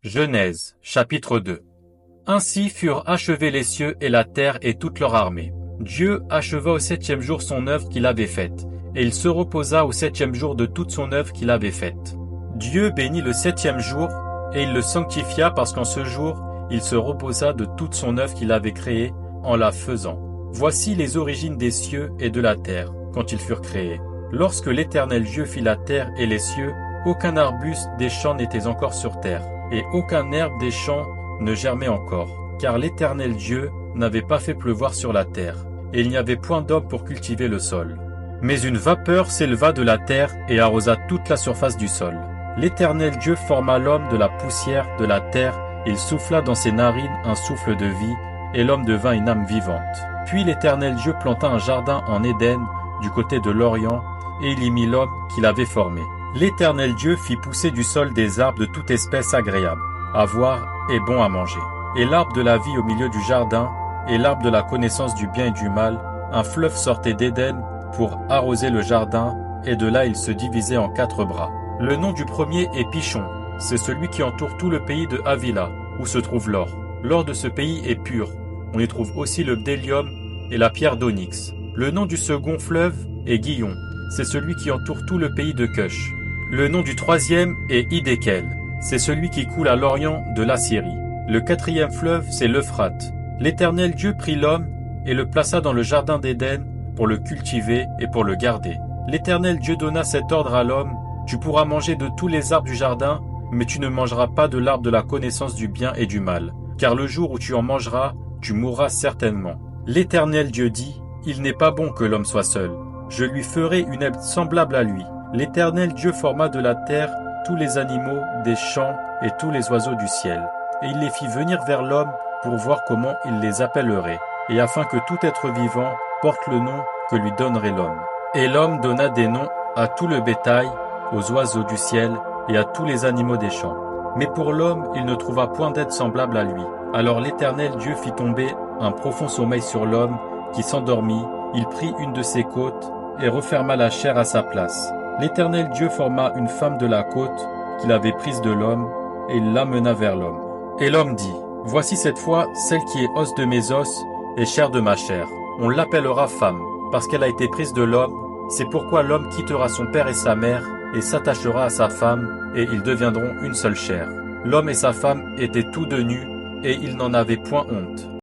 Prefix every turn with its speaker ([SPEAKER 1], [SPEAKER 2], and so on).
[SPEAKER 1] Genèse, chapitre 2. Ainsi furent achevés les cieux et la terre et toute leur armée. Dieu acheva au septième jour son œuvre qu'il avait faite, et il se reposa au septième jour de toute son œuvre qu'il avait faite. Dieu bénit le septième jour, et il le sanctifia parce qu'en ce jour, il se reposa de toute son œuvre qu'il avait créée en la faisant. Voici les origines des cieux et de la terre, quand ils furent créés. Lorsque l'Éternel Dieu fit la terre et les cieux, aucun arbuste des champs n'était encore sur terre, et aucun herbe des champs ne germait encore, car l'Éternel Dieu n'avait pas fait pleuvoir sur la terre, et il n'y avait point d'homme pour cultiver le sol. Mais une vapeur s'éleva de la terre et arrosa toute la surface du sol. L'Éternel Dieu forma l'homme de la poussière de la terre, et il souffla dans ses narines un souffle de vie, et l'homme devint une âme vivante. Puis l'Éternel Dieu planta un jardin en Éden, du côté de l'Orient, et il y mit l'homme qu'il avait formé. L'Éternel Dieu fit pousser du sol des arbres de toute espèce agréable à voir et bon à manger, et l'arbre de la vie au milieu du jardin, et l'arbre de la connaissance du bien et du mal. Un fleuve sortait d'Éden pour arroser le jardin, et de là il se divisait en 4 bras. Le nom du premier est Pichon, c'est celui qui entoure tout le pays de Havila, où se trouve l'or. L'or de ce pays est pur, on y trouve aussi le bdellium et la pierre d'onyx. Le nom du second fleuve est Guillon, c'est celui qui entoure tout le pays de Cush. Le nom du troisième est Hiddekel, c'est celui qui coule à l'orient de l'Assyrie. Le quatrième fleuve, c'est l'Euphrate. L'Éternel Dieu prit l'homme et le plaça dans le jardin d'Éden pour le cultiver et pour le garder. L'Éternel Dieu donna cet ordre à l'homme: tu pourras manger de tous les arbres du jardin, mais tu ne mangeras pas de l'arbre de la connaissance du bien et du mal, car le jour où tu en mangeras, tu mourras certainement. L'Éternel Dieu dit: il n'est pas bon que l'homme soit seul. Je lui ferai une aide semblable à lui. L'Éternel Dieu forma de la terre tous les animaux des champs et tous les oiseaux du ciel, et il les fit venir vers l'homme pour voir comment il les appellerait, et afin que tout être vivant porte le nom que lui donnerait l'homme. Et l'homme donna des noms à tout le bétail, aux oiseaux du ciel et à tous les animaux des champs. Mais pour l'homme, il ne trouva point d'aide semblable à lui. Alors l'Éternel Dieu fit tomber un profond sommeil sur l'homme, qui s'endormit. Il prit une de ses côtes et referma la chair à sa place. L'Éternel Dieu forma une femme de la côte qu'il avait prise de l'homme, et il l'amena vers l'homme. Et l'homme dit: voici cette fois celle qui est os de mes os et chair de ma chair. On l'appellera femme, parce qu'elle a été prise de l'homme. C'est pourquoi l'homme quittera son père et sa mère, et s'attachera à sa femme, et ils deviendront une seule chair. L'homme et sa femme étaient tous deux nus, et ils n'en avaient point honte.